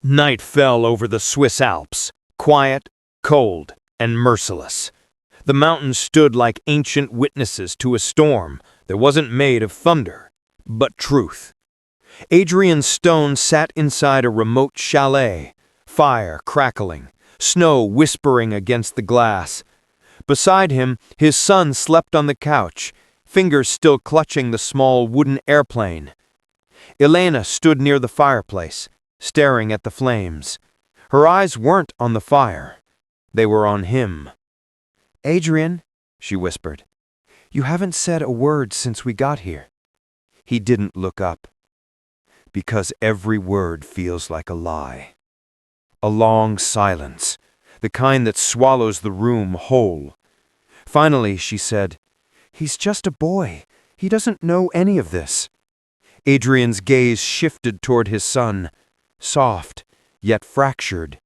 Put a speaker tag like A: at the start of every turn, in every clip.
A: Night fell over the Swiss Alps, quiet, cold, and merciless. The mountains stood like ancient witnesses to a storm that wasn't made of thunder, but truth. Adrian Stone sat inside a remote chalet, fire crackling, snow whispering against the glass. Beside him, his son slept on the couch, fingers still clutching the small wooden airplane. Elena stood near the fireplace, staring at the flames. Her eyes weren't on the fire. They were on him.
B: "Adrian," she whispered, "you haven't said a word since we got here."
A: He didn't look up. Because every word feels like a lie. A long silence, the kind that swallows the room whole. Finally, she said,
B: "He's just a boy. He doesn't know any of this."
A: Adrian's gaze shifted toward his son, soft, yet fractured.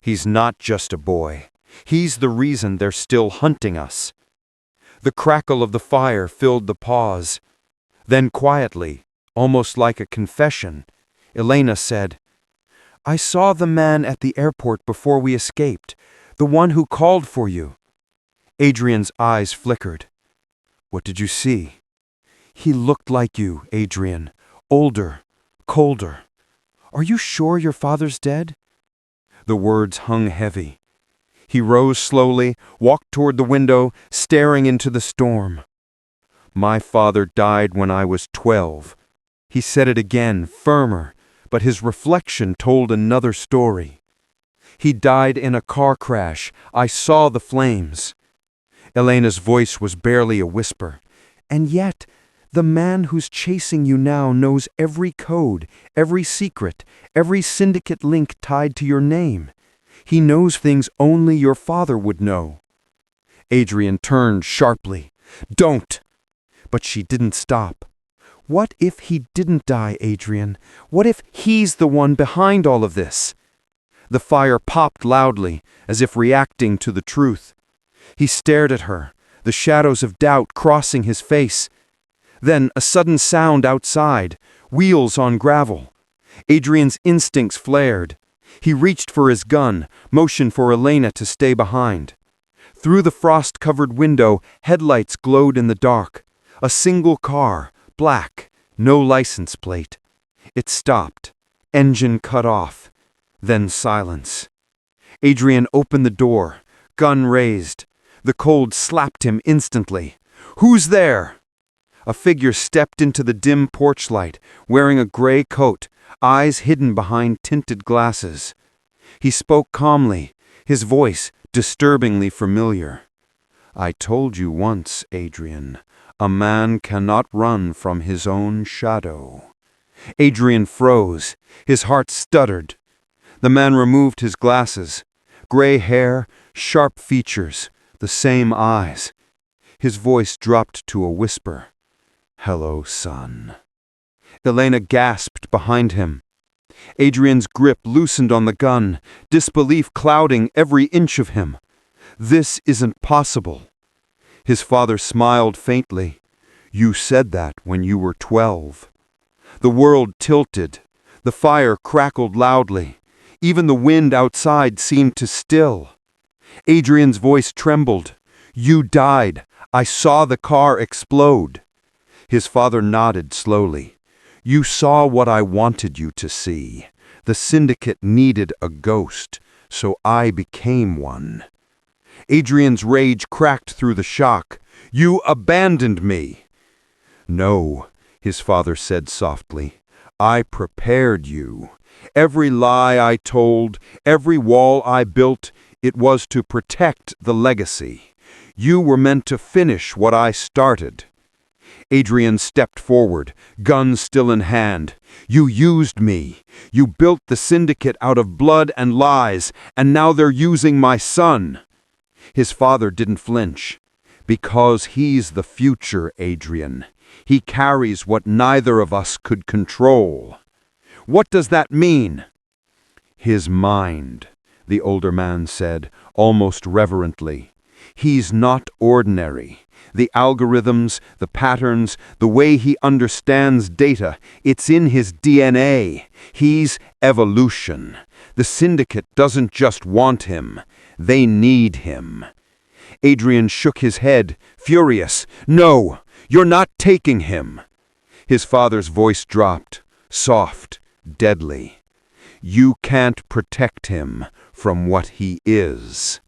A: He's not just a boy. He's the reason they're still hunting us. The crackle of the fire filled the pause. Then quietly, almost like a confession, Elena said, "I saw the man at the airport before we escaped, the one who called for you." Adrian's eyes flickered. "What did you see?" "He looked like you, Adrian. Older, colder. Are you sure your father's dead?" The words hung heavy. He rose slowly, walked toward the window, staring into the storm. "My father died when I was 12. He said it again, firmer, but his reflection told another story. "He died in a car crash. I saw the flames." Elena's voice was barely a whisper. "And yet, the man who's chasing you now knows every code, every secret, every syndicate link tied to your name. He knows things only your father would know." Adrian turned sharply. "Don't!" But she didn't stop. "What if he didn't die, Adrian? What if he's the one behind all of this?" The fire popped loudly, as if reacting to the truth. He stared at her, the shadows of doubt crossing his face. Then a sudden sound outside, wheels on gravel. Adrian's instincts flared. He reached for his gun, motioned for Elena to stay behind. Through the frost-covered window, headlights glowed in the dark. A single car, black, no license plate. It stopped, engine cut off, then silence. Adrian opened the door, gun raised. The cold slapped him instantly. "Who's there?" A figure stepped into the dim porch light, wearing a gray coat, eyes hidden behind tinted glasses. He spoke calmly, his voice disturbingly familiar. "I told you once, Adrian, a man cannot run from his own shadow." Adrian froze, his heart stuttered. The man removed his glasses. Gray hair, sharp features, the same eyes. His voice dropped to a whisper. "Hello, son." Elena gasped behind him. Adrian's grip loosened on the gun, disbelief clouding every inch of him. "This isn't possible." His father smiled faintly. "You said that when you were 12. The world tilted. The fire crackled loudly. Even the wind outside seemed to still. Adrian's voice trembled. "You died. I saw the car explode." His father nodded slowly. "You saw what I wanted you to see. The Syndicate needed a ghost, so I became one." Adrian's rage cracked through the shock. "You abandoned me." "No," his father said softly. "I prepared you. Every lie I told, every wall I built, it was to protect the legacy. You were meant to finish what I started." Adrian stepped forward, gun still in hand. "You used me. You built the Syndicate out of blood and lies, and now they're using my son." His father didn't flinch. "Because he's the future, Adrian. He carries what neither of us could control." "What does that mean?" "His mind," the older man said, almost reverently. He's not ordinary. The algorithms, the patterns, the way he understands data, it's in his DNA. He's evolution. The Syndicate doesn't just want him. They need him. Adrian shook his head, furious. No, you're not taking him. His father's voice dropped, soft, deadly. You can't protect him from what he is.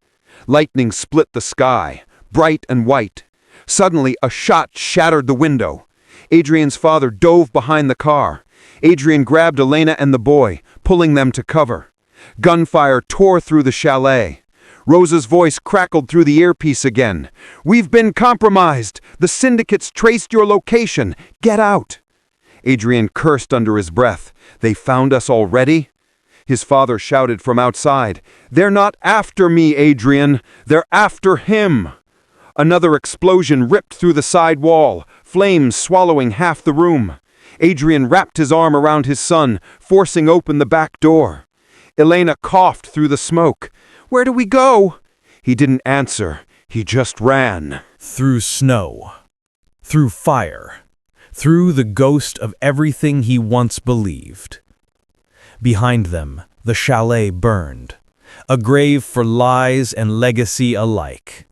A: Lightning split the sky, bright and white. Suddenly, a shot shattered the window. Adrian's father dove behind the car. Adrian grabbed Elena and the boy, pulling them to cover. Gunfire tore through the chalet. Rosa's voice crackled through the earpiece again. We've been compromised. The Syndicate's traced your location. Get out. Adrian cursed under his breath. They found us already? His father shouted from outside. They're not after me, Adrian. They're after him. Another explosion ripped through the side wall, flames swallowing half the room. Adrian wrapped his arm around his son, forcing open the back door. Elena coughed through the smoke. Where do we go? He didn't answer. He just ran.
C: Through snow. Through fire. Through the ghost of everything he once believed. Behind them, the chalet burned, a grave for lies and legacy alike.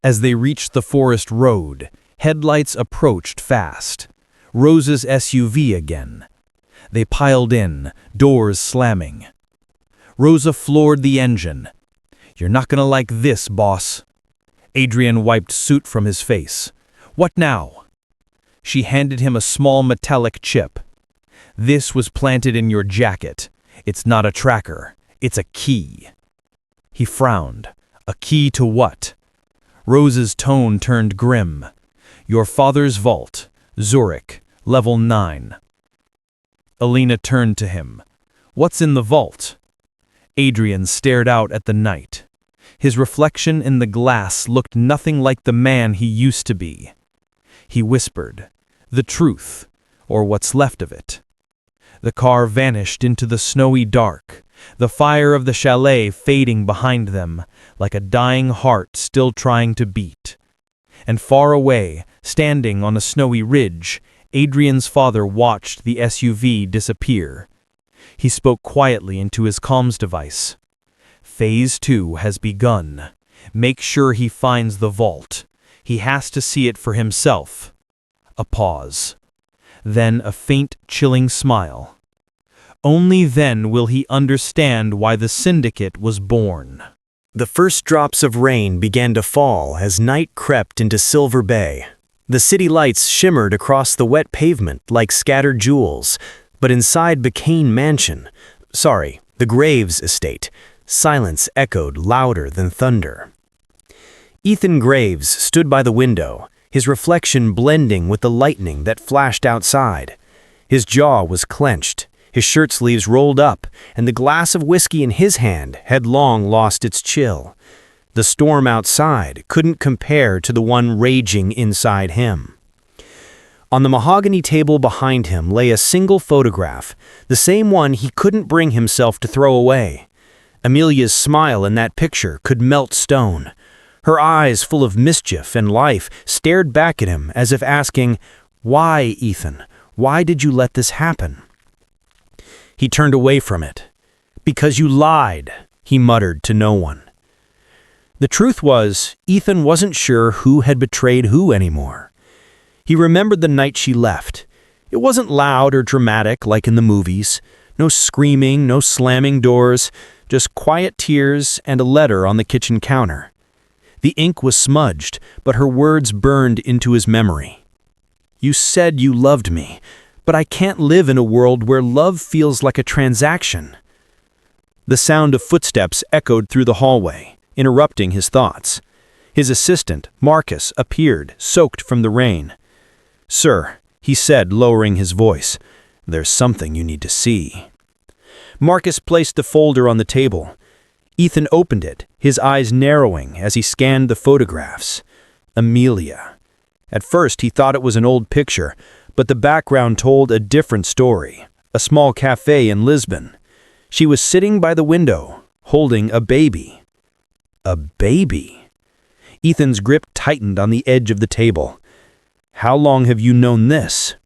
C: As they reached the forest road, headlights approached fast. Rosa's SUV again. They piled in, doors slamming. Rosa floored the engine. You're not gonna like this, boss. Adrian wiped soot from his face. What now? She handed him a small metallic chip. This was planted in your jacket. It's not a tracker. It's a key. He frowned. A key to what? Rosa's tone turned grim. Your father's vault. Zurich, level 9. Elena turned to him. What's in the vault? Adrian stared out at the night. His reflection in the glass looked nothing like the man he used to be. He whispered, the truth, or what's left of it. The car vanished into the snowy dark, the fire of the chalet fading behind them, like a dying heart still trying to beat. And far away, standing on a snowy ridge, Adrian's father watched the SUV disappear. He spoke quietly into his comms device. Phase 2 has begun. Make sure he finds the vault. He has to see it for himself. A pause. Then a faint, chilling smile. Only then will he understand why the Syndicate was born.
D: The first drops of rain began to fall as night crept into Silver Bay. The city lights shimmered across the wet pavement like scattered jewels, but inside Bacane Mansion, the Graves estate, silence echoed louder than thunder. Ethan Graves stood by the window, his reflection blending with the lightning that flashed outside. His jaw was clenched, his shirt sleeves rolled up, and the glass of whiskey in his hand had long lost its chill. The storm outside couldn't compare to the one raging inside him. On the mahogany table behind him lay a single photograph, the same one he couldn't bring himself to throw away. Amelia's smile in that picture could melt stone. Her eyes, full of mischief and life, stared back at him as if asking, "Why, Ethan? Why did you let this happen?" He turned away from it. "Because you lied," he muttered to no one. The truth was, Ethan wasn't sure who had betrayed who anymore. He remembered the night she left. It wasn't loud or dramatic like in the movies. No screaming, no slamming doors, just quiet tears and a letter on the kitchen counter. The ink was smudged, but her words burned into his memory. "You said you loved me, but I can't live in a world where love feels like a transaction." The sound of footsteps echoed through the hallway, interrupting his thoughts. His assistant, Marcus, appeared, soaked from the rain. "Sir," he said, lowering his voice, "there's something you need to see." Marcus placed the folder on the table. Ethan opened it, his eyes narrowing as he scanned the photographs. Amelia. At first he thought it was an old picture, but the background told a different story. A small cafe in Lisbon. She was sitting by the window, holding a baby. A baby.
C: Ethan's grip tightened on the edge of the table. "How long have you known this?"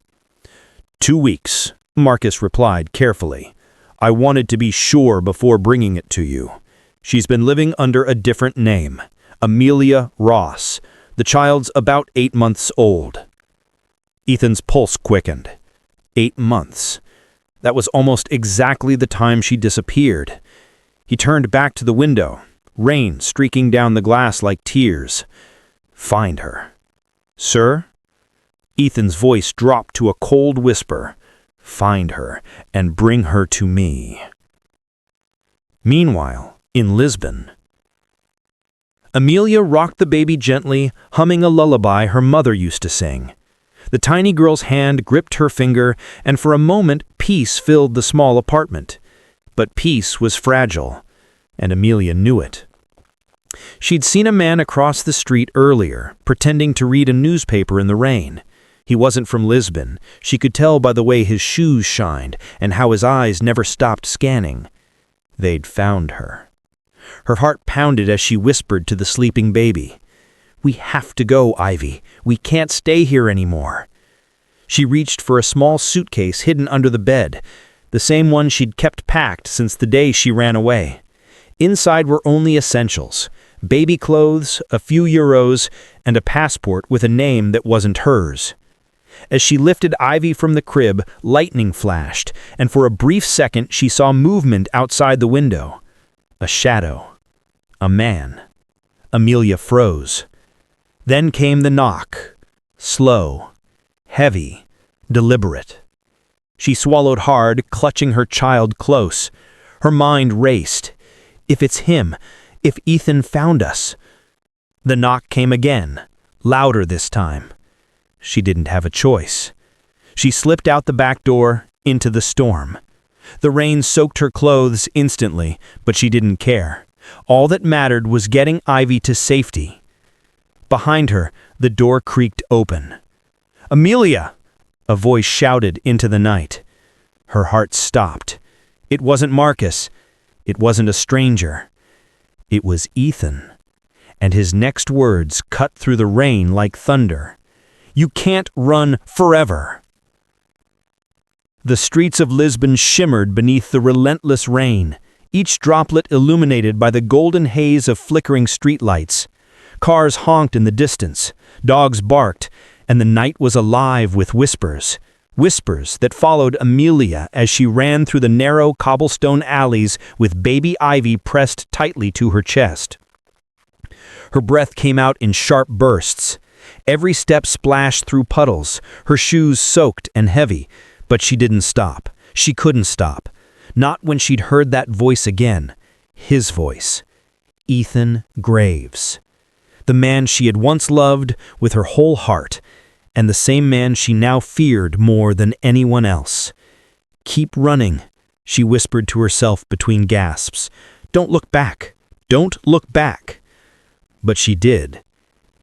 C: 2 weeks, Marcus replied carefully. "I wanted to be sure before bringing it to you. She's been living under a different name, Amelia Ross. The child's about 8 months old." Ethan's pulse quickened. 8 months. That was almost exactly the time she disappeared. He turned back to the window, rain streaking down the glass like tears. "Find her." "Sir?" Ethan's voice dropped to a cold whisper. "Find her and bring her to me." Meanwhile, in Lisbon, Amelia rocked the baby gently, humming a lullaby her mother used to sing. The tiny girl's hand gripped her finger, and for a moment peace filled the small apartment. But peace was fragile, and Amelia knew it. She'd seen a man across the street earlier, pretending to read a newspaper in the rain. He wasn't from Lisbon. She could tell by the way his shoes shined and how his eyes never stopped scanning. They'd found her. Her heart pounded as she whispered to the sleeping baby, "We have to go, Ivy. We can't stay here anymore." She reached for a small suitcase hidden under the bed, the same one she'd kept packed since the day she ran away. Inside were only essentials: baby clothes, a few euros, and a passport with a name that wasn't hers. As she lifted Ivy from the crib, lightning flashed, and for a brief second she saw movement outside the window. A shadow. A man. Amelia froze. Then came the knock. Slow. Heavy. Deliberate. She swallowed hard, clutching her child close. Her mind raced. If it's him, if Ethan found us. The knock came again, louder this time. She didn't have a choice. She slipped out the back door, into the storm. The rain soaked her clothes instantly, but she didn't care. All that mattered was getting Ivy to safety. Behind her, the door creaked open. "Amelia!" a voice shouted into the night. Her heart stopped. It wasn't Marcus. It wasn't a stranger. It was Ethan. And his next words cut through the rain like thunder. "You can't run forever." The streets of Lisbon shimmered beneath the relentless rain, each droplet illuminated by the golden haze of flickering streetlights. Cars honked in the distance, dogs barked, and the night was alive with whispers. Whispers that followed Amelia as she ran through the narrow cobblestone alleys with baby Ivy pressed tightly to her chest. Her breath came out in sharp bursts. Every step splashed through puddles, her shoes soaked and heavy, but she didn't stop. She couldn't stop. Not when she'd heard that voice again. His voice. Ethan Graves. The man she had once loved with her whole heart, and the same man she now feared more than anyone else. "Keep running," she whispered to herself between gasps. "Don't look back. Don't look back." But she did.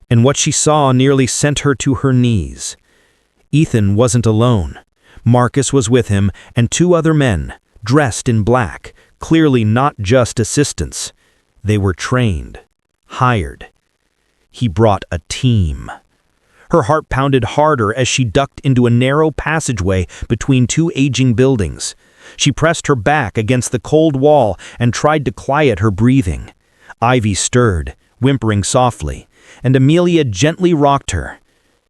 C: And what she saw nearly sent her to her knees. Ethan wasn't alone. Marcus was with him, and 2 other men, dressed in black, clearly not just assistants. They were trained, hired. He brought a team. Her heart pounded harder as she ducked into a narrow passageway between 2 aging buildings. She pressed her back against the cold wall and tried to quiet her breathing. Ivy stirred, whimpering softly, and Amelia gently rocked her.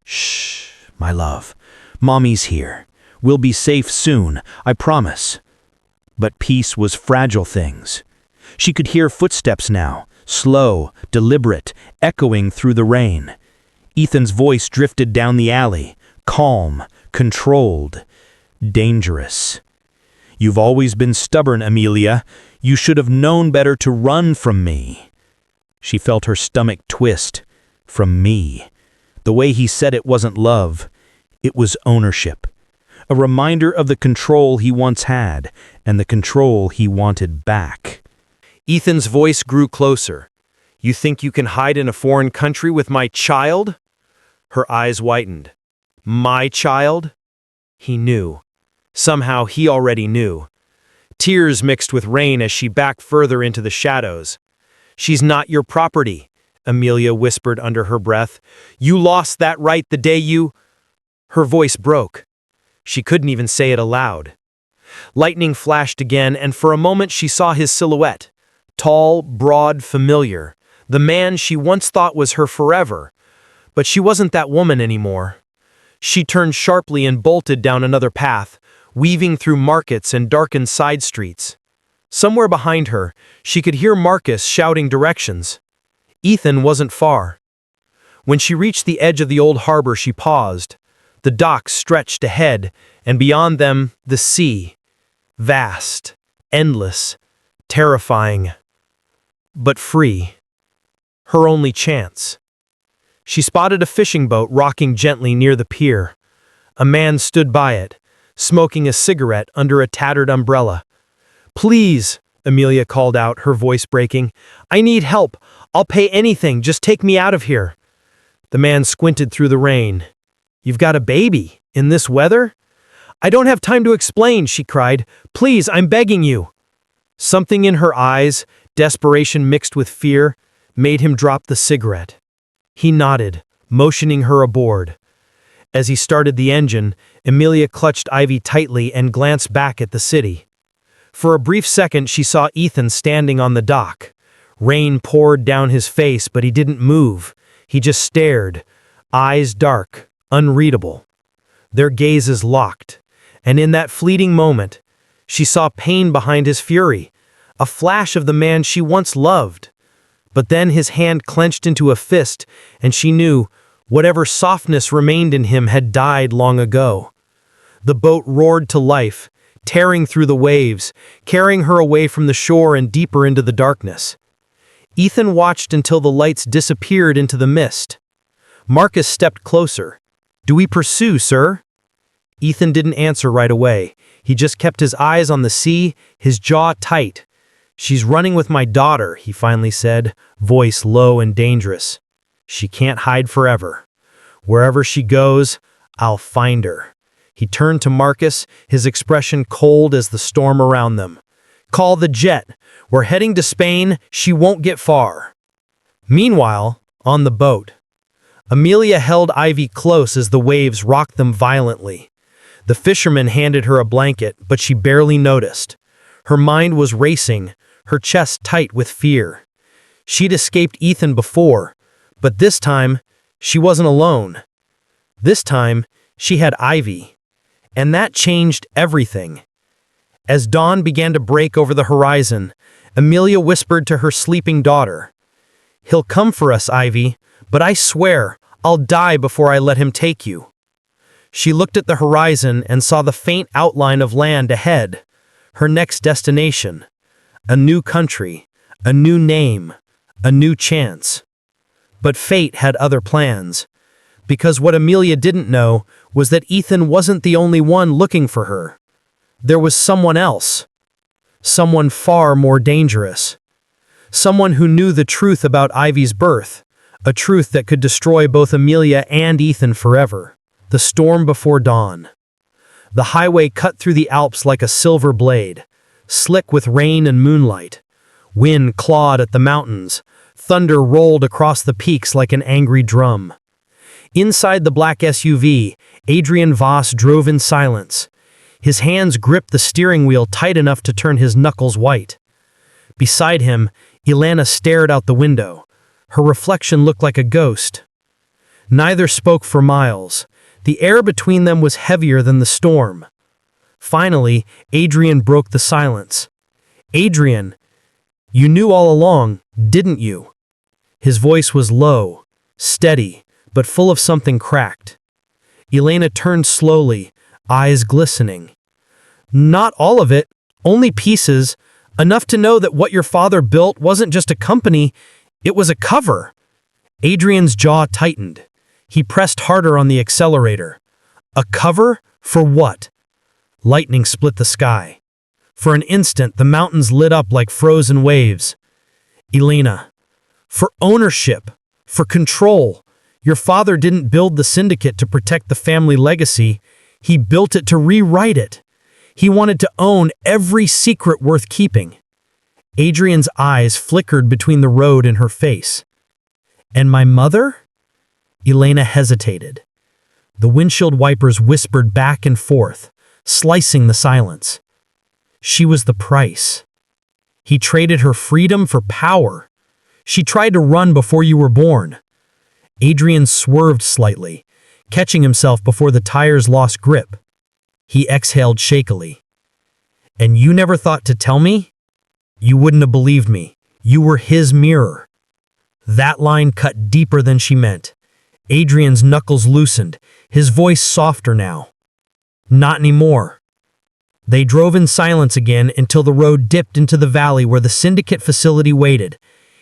C: "Shh, my love. Mommy's here. We'll be safe soon, I promise." But peace was fragile things. She could hear footsteps now, slow, deliberate, echoing through the rain. Ethan's voice drifted down the alley, calm, controlled, dangerous. "You've always been stubborn, Amelia. You should have known better to run from me." She felt her stomach twist. From me. The way he said it wasn't love. It was ownership. A reminder of the control he once had, and the control he wanted back. Ethan's voice grew closer. "You think you can hide in a foreign country with my child?" Her eyes whitened. My child? He knew. Somehow he already knew. Tears mixed with rain as she backed further into the shadows. "She's not your property. Amelia whispered under her breath. "You lost that right the day you—" Her voice broke. She couldn't even say it aloud. Lightning flashed again, and for a moment she saw his silhouette. Tall, broad, familiar. The man she once thought was her forever. But she wasn't that woman anymore. She turned sharply and bolted down another path, weaving through markets and darkened side streets. Somewhere behind her, she could hear Marcus shouting directions. Ethan wasn't far. When she reached the edge of the old harbor, she paused. The docks stretched ahead, and beyond them, the sea. Vast, endless, terrifying, but free. Her only chance. She spotted a fishing boat rocking gently near the pier. A man stood by it, smoking a cigarette under a tattered umbrella. "Please," Amelia called out, her voice breaking. "I need help. I'll pay anything. Just take me out of here." The man squinted through the rain. "You've got a baby? In this weather?" "I don't have time to explain," she cried. "Please, I'm begging you." Something in her eyes, desperation mixed with fear, made him drop the cigarette. He nodded, motioning her aboard. As he started the engine, Amelia clutched Ivy tightly and glanced back at the city. For a brief second, she saw Ethan standing on the dock. Rain poured down his face, but he didn't move. He just stared, eyes dark, unreadable. Their gazes locked, and in that fleeting moment, she saw pain behind his fury, a flash of the man she once loved. But then his hand clenched into a fist, and she knew whatever softness remained in him had died long ago. The boat roared to life, tearing through the waves, carrying her away from the shore and deeper into the darkness. Ethan watched until the lights disappeared into the mist. Marcus stepped closer. "Do we pursue, sir?" Ethan didn't answer right away. He just kept his eyes on the sea, his jaw tight. "She's running with my daughter," he finally said, voice low and dangerous. "She can't hide forever. Wherever she goes, I'll find her." He turned to Marcus, his expression cold as the storm around them. "Call the jet. We're heading to Spain. She won't get far." Meanwhile, on the boat, Amelia held Ivy close as the waves rocked them violently. The fisherman handed her a blanket, but she barely noticed. Her mind was racing, her chest tight with fear. She'd escaped Ethan before, but this time, she wasn't alone. This time, she had Ivy. And that changed everything. As dawn began to break over the horizon, Amelia whispered to her sleeping daughter, "He'll come for us, Ivy, but I swear, I'll die before I let him take you." She looked at the horizon and saw the faint outline of land ahead, her next destination. A new country, a new name, a new chance. But fate had other plans, because what Amelia didn't know was that Ethan wasn't the only one looking for her. There was someone else. Someone far more dangerous. Someone who knew the truth about Ivy's birth, a truth that could destroy both Amelia and Ethan forever. The storm before dawn. The highway cut through the Alps like a silver blade, slick with rain and moonlight. Wind clawed at the mountains. Thunder rolled across the peaks like an angry drum. Inside the black SUV, Adrian Voss drove in silence. His hands gripped the steering wheel tight enough to turn his knuckles white. Beside him, Ilana stared out the window. Her reflection looked like a ghost. Neither spoke for miles. The air between them was heavier than the storm. Finally, Adrian broke the silence. "Adrian, you knew all along, didn't you?" His voice was low, steady, but full of something cracked. Elena turned slowly, eyes glistening. "Not all of it, only pieces, enough to know that what your father built wasn't just a company, it was a cover." Adrian's jaw tightened. He pressed harder on the accelerator. A cover? For what? Lightning split the sky. For an instant, the mountains lit up like frozen waves. "Elena, for ownership, for control. Your father didn't build the Syndicate to protect the family legacy. He built it to rewrite it. He wanted to own every secret worth keeping." Adrian's eyes flickered between the road and her face. And my mother? Elena hesitated. The windshield wipers whispered back and forth, slicing the silence. She was the price. He traded her freedom for power. She tried to run before you were born. Adrian swerved slightly, catching himself before the tires lost grip. He exhaled shakily. And you never thought to tell me? You wouldn't have believed me. You were his mirror. That line cut deeper than she meant. Adrian's knuckles loosened, his voice softer now. Not anymore. They drove in silence again until the road dipped into the valley where the Syndicate facility waited,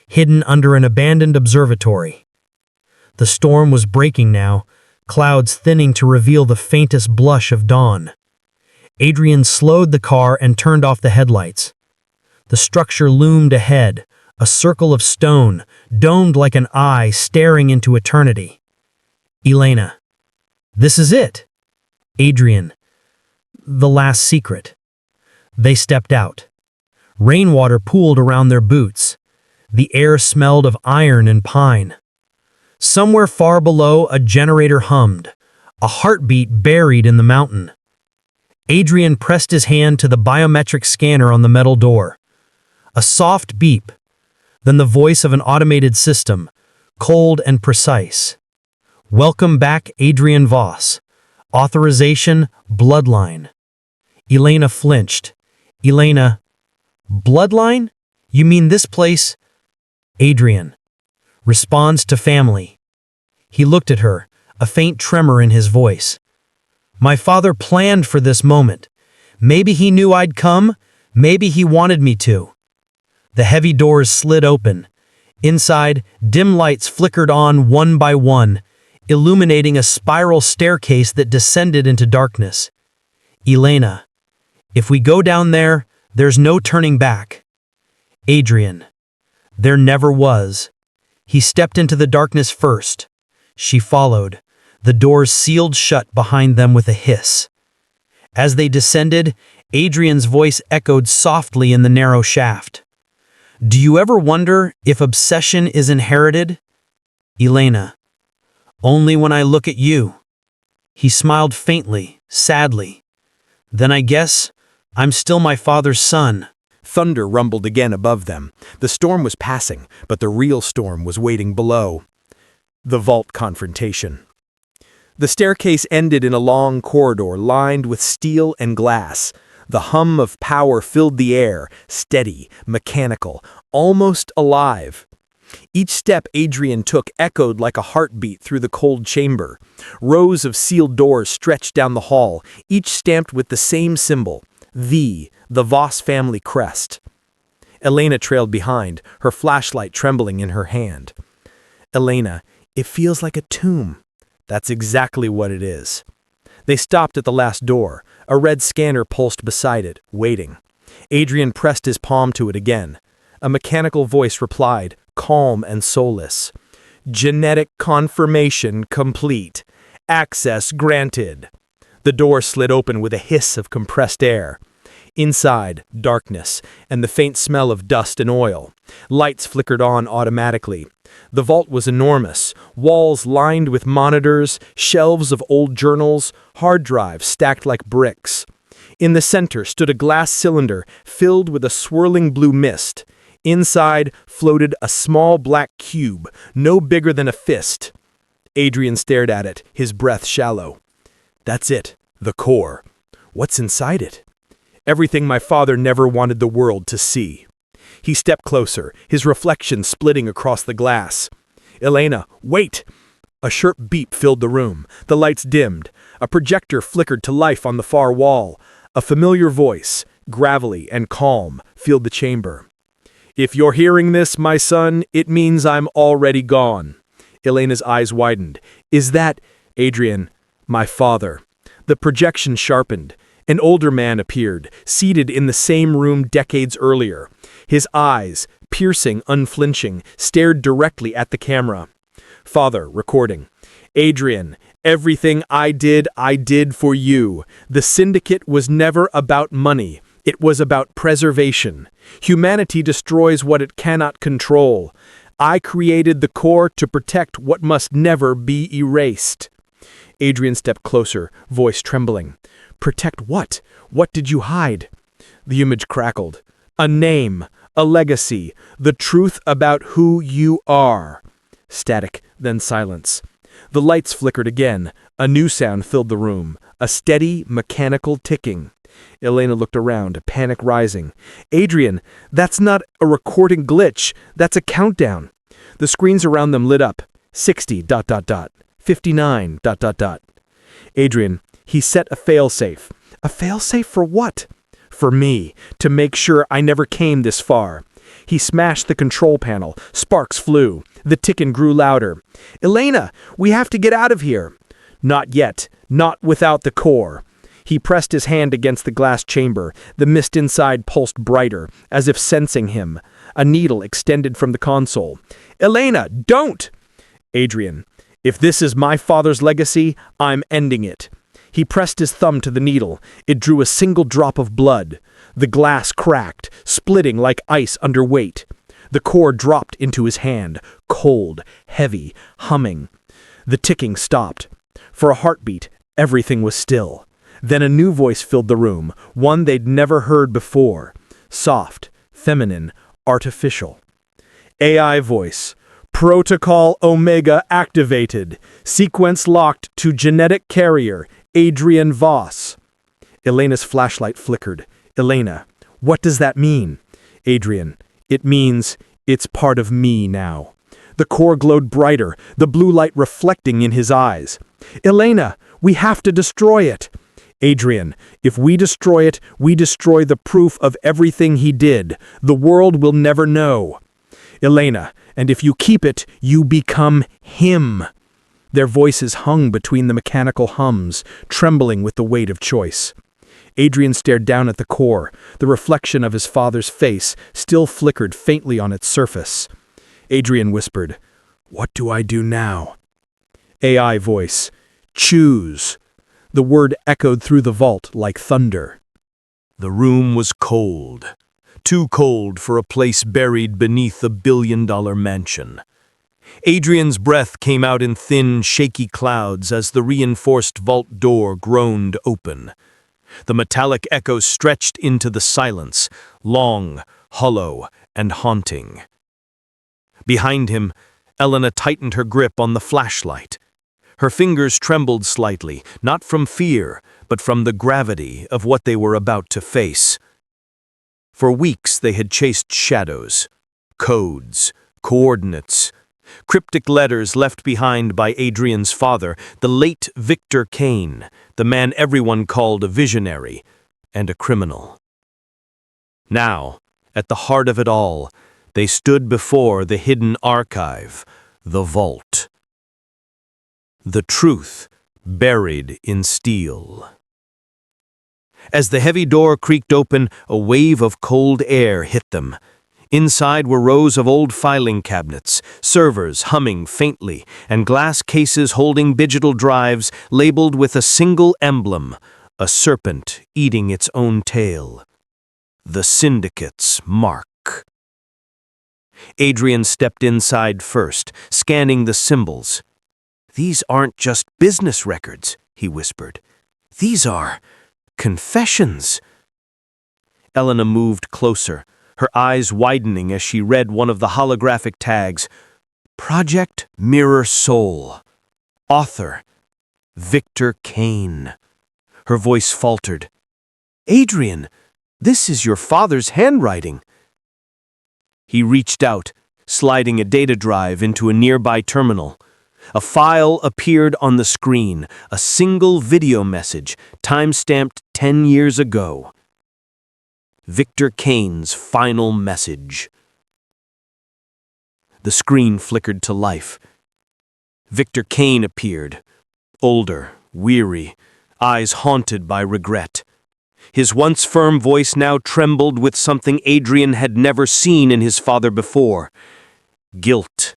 C: hidden under an abandoned observatory. The storm was breaking now, clouds thinning to reveal the faintest blush of dawn. Adrian slowed the car and turned off the headlights. The structure loomed ahead, a circle of stone, domed like an eye staring into eternity. Elena. This is it. Adrian. The last secret. They stepped out. Rainwater pooled around their boots. The air smelled of iron and pine. Somewhere far below, a generator hummed, a heartbeat buried in the mountain. Adrian pressed his hand to the biometric scanner on the metal door. A soft beep, then the voice of an automated system, cold and precise. Welcome back, Adrian Voss. Authorization, bloodline. Elena flinched. Elena, bloodline? You mean this place? Adrian. Responds to family. He looked at her, a faint tremor in his voice. My father planned for this moment. Maybe he knew I'd come, maybe he wanted me to. The heavy doors slid open. Inside, dim lights flickered on one by one, illuminating a spiral staircase that descended into darkness. Elena, if we go down there, there's no turning back. Adrian, there never was. He stepped into the darkness first. She followed, the doors sealed shut behind them with a hiss. As they descended, Adrian's voice echoed softly in the narrow shaft. Do you ever wonder if obsession is inherited? Elena, only when I look at you. He smiled faintly, sadly. Then I guess I'm still my father's son.
E: Thunder rumbled again above them. The storm was passing, but the real storm was waiting below. The vault confrontation. The staircase ended in a long corridor lined with steel and glass. The hum of power filled the air, steady, mechanical, almost alive. Each step Adrian took echoed like a heartbeat through the cold chamber. Rows of sealed doors stretched down the hall, each stamped with the same symbol, the Voss family crest. Elena trailed behind, her flashlight trembling in her hand. Elena, it feels like a tomb. That's exactly what it is. They stopped at the last door. A red scanner pulsed beside it, waiting. Adrian pressed his palm to it again. A mechanical voice replied, calm and soulless. Genetic confirmation complete. Access granted. The door slid open with a hiss of compressed air. Inside, darkness, and the faint smell of dust and oil. Lights flickered on automatically. The vault was enormous, walls lined with monitors, shelves of old journals, hard drives stacked like bricks. In the center stood a glass cylinder filled with a swirling blue mist. Inside floated a small black cube, no bigger than a fist. Adrian stared at it, his breath shallow. That's it, the core. What's inside it? Everything my father never wanted the world to see. He stepped closer, his reflection splitting across the glass. Elena, wait! A sharp beep filled the room. The lights dimmed. A projector flickered to life on the far wall. A familiar voice, gravelly and calm, filled the chamber. If you're hearing this, my son, it means I'm already gone. Elena's eyes widened. Is that, Adrian, my father? The projection sharpened. An older man appeared, seated in the same room decades earlier. His eyes, piercing, unflinching, stared directly at the camera. Father, recording. Adrian, everything I did for you. The Syndicate was never about money. It was about preservation. Humanity destroys what it cannot control. I created the core to protect what must never be erased. Adrian stepped closer, voice trembling. Protect what? What did you hide? The image crackled. A name, a legacy, the truth about who you are. Static, then silence. The lights flickered again. A new sound filled the room, a steady, mechanical ticking. Elena looked around, panic rising. Adrian, that's not a recording glitch. That's a countdown. The screens around them lit up. 60, ... 59, ... Adrian, he set a failsafe. A failsafe for what? For me, to make sure I never came this far. He smashed the control panel. Sparks flew. The ticking grew louder. Elena, we have to get out of here. Not yet. Not without the core. He pressed his hand against the glass chamber. The mist inside pulsed brighter, as if sensing him. A needle extended from the console. Elena, don't! Adrian, if this is my father's legacy, I'm ending it. He pressed his thumb to the needle. It drew a single drop of blood. The glass cracked, splitting like ice under weight. The core dropped into his hand, cold, heavy, humming. The ticking stopped. For a heartbeat, everything was still. Then a new voice filled the room, one they'd never heard before. Soft, feminine, artificial. AI voice. Protocol Omega activated. Sequence locked to genetic carrier, Adrian Voss. Elena's flashlight flickered. Elena, what does that mean? Adrian, it means it's part of me now. The core glowed brighter, the blue light reflecting in his eyes. Elena, we have to destroy it. Adrian, if we destroy it, we destroy the proof of everything he did. The world will never know. Elena, and if you keep it, you become him. Their voices hung between the mechanical hums, trembling with the weight of choice. Adrian stared down at the core. The reflection of his father's face still flickered faintly on its surface. Adrian whispered, "What do I do now?" AI voice, "Choose." The word echoed through the vault like thunder.
C: The room was cold. Too cold for a place buried beneath a billion-dollar mansion. Adrian's breath came out in thin, shaky clouds as the reinforced vault door groaned open. The metallic echo stretched into the silence, long, hollow, and haunting. Behind him, Elena tightened her grip on the flashlight. Her fingers trembled slightly, not from fear, but from the gravity of what they were about to face. For weeks they had chased shadows, codes, coordinates, cryptic letters left behind by Adrian's father, the late Victor Kane, the man everyone called a visionary and a criminal. Now, at the heart of it all, they stood before the hidden archive, the vault. The truth buried in steel. As the heavy door creaked open, a wave of cold air hit them. Inside were rows of old filing cabinets, servers humming faintly, and glass cases holding digital drives labeled with a single emblem, a serpent eating its own tail. The Syndicate's mark. Adrian stepped inside first, scanning the symbols. "These aren't just business records," he whispered. "These are confessions." Elena moved closer, her eyes widening as she read one of the holographic tags. Project Mirror Soul. Author, Victor Kane. Her voice faltered. "Adrian, this is your father's handwriting." He reached out, sliding a data drive into a nearby terminal. A file appeared on the screen, a single video message, time-stamped 10 years ago. Victor Kane's final message. The screen flickered to life. Victor Kane appeared, older, weary, eyes haunted by regret. His once firm voice now trembled with something Adrian had never seen in his father before. Guilt.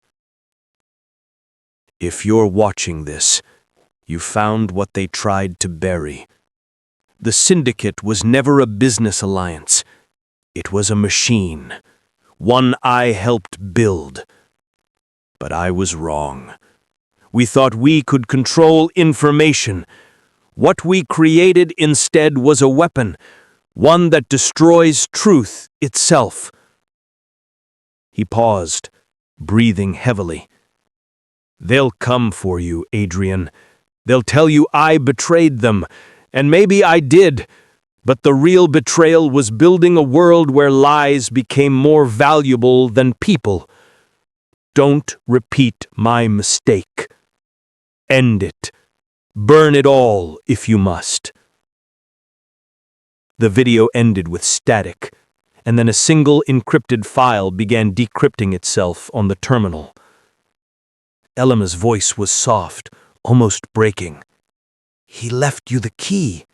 C: "If you're watching this, you found what they tried to bury. The Syndicate was never a business alliance. It was a machine, one I helped build,
F: But I was wrong. We thought we could control information. What we created instead was a weapon, one that destroys truth itself. He paused, breathing heavily. They'll come for you, Adrian. They'll tell you I betrayed them, and maybe I did, but the real betrayal was building a world where lies became more valuable than people. Don't repeat my mistake. End it. Burn it all if you must. The video ended with static, and then a single encrypted file began decrypting itself on the terminal. Elena's voice was soft, almost breaking. He left you the key.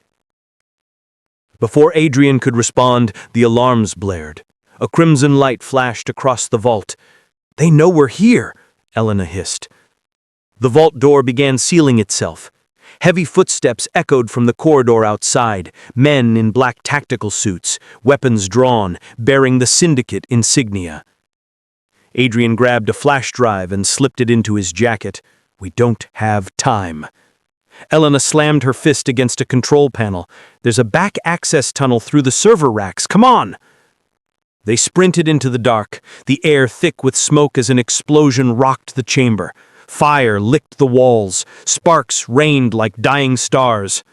F: Before Adrian could respond, the alarms blared. A crimson light flashed across the vault. They know we're here, Elena hissed. The vault door began sealing itself. Heavy footsteps echoed from the corridor outside, men in black tactical suits, weapons drawn, bearing the Syndicate insignia. Adrian grabbed a flash drive and slipped it into his jacket. We don't have time. Elena slammed her fist against a control panel. There's a back access tunnel through the server racks. Come on! They sprinted into the dark, the air thick with smoke as an explosion rocked the chamber. Fire licked the walls. Sparks rained like dying stars.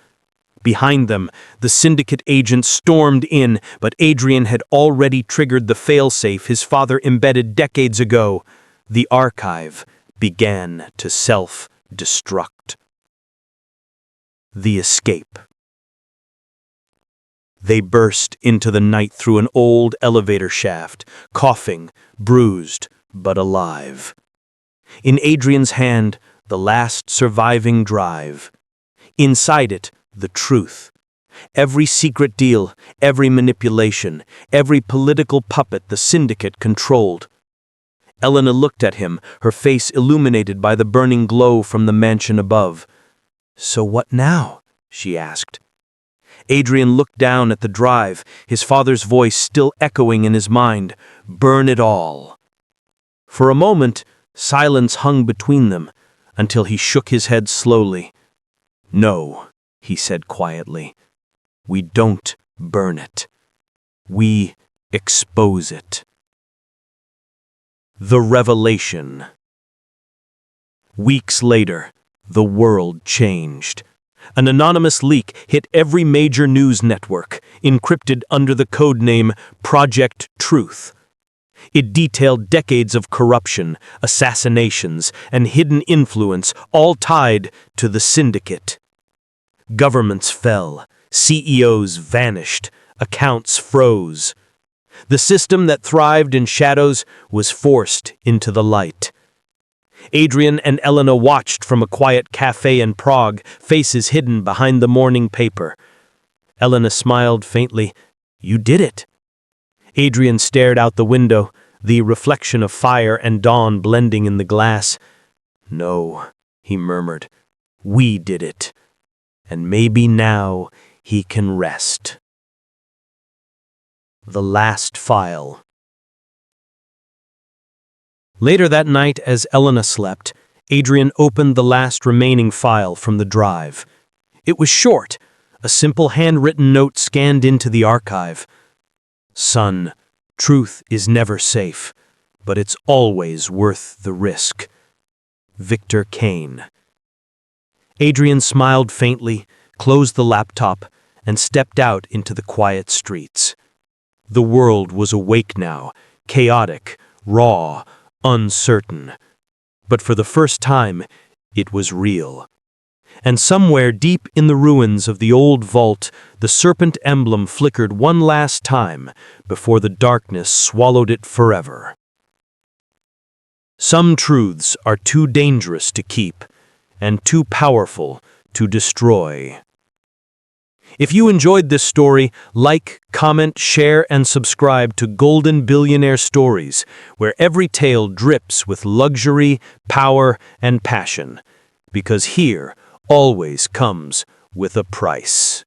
F: Behind them, the Syndicate agents stormed in, but Adrian had already triggered the failsafe his father embedded decades ago. The archive began to self-destruct. The escape. They burst into the night through an old elevator shaft, coughing, bruised, but alive. In Adrian's hand, the last surviving drive. Inside it, the truth. Every secret deal, every manipulation, every political puppet the Syndicate controlled. Elena looked at him, her face illuminated by the burning glow from the mansion above. So what now? She asked. Adrian looked down at the drive, his father's voice still echoing in his mind. Burn it all. For a moment, silence hung between them, until he shook his head slowly. No, he said quietly. We don't burn it. We expose it. The revelation. Weeks later, the world changed. An anonymous leak hit every major news network, encrypted under the codename Project Truth. It detailed decades of corruption, assassinations, and hidden influence, all tied to the Syndicate. Governments fell, CEOs vanished, accounts froze. The system that thrived in shadows was forced into the light. Adrian and Elena watched from a quiet cafe in Prague, faces hidden behind the morning paper. Elena smiled faintly. You did it. Adrian stared out the window, the reflection of fire and dawn blending in the glass. No, he murmured. We did it. And maybe now he can rest. The last file. Later that night, as Elena slept, Adrian opened the last remaining file from the drive. It was short, a simple handwritten note scanned into the archive. Son, truth is never safe, but it's always worth the risk. Victor Kane. Adrian smiled faintly, closed the laptop, and stepped out into the quiet streets. The world was awake now, chaotic, raw, uncertain. But for the first time, it was real. And somewhere deep in the ruins of the old vault, the serpent emblem flickered one last time before the darkness swallowed it forever. Some truths are too dangerous to keep, and too powerful to destroy. If you enjoyed this story, like, comment, share, and subscribe to Golden Billionaire Stories, where every tale drips with luxury, power, and passion. Because here always comes with a price.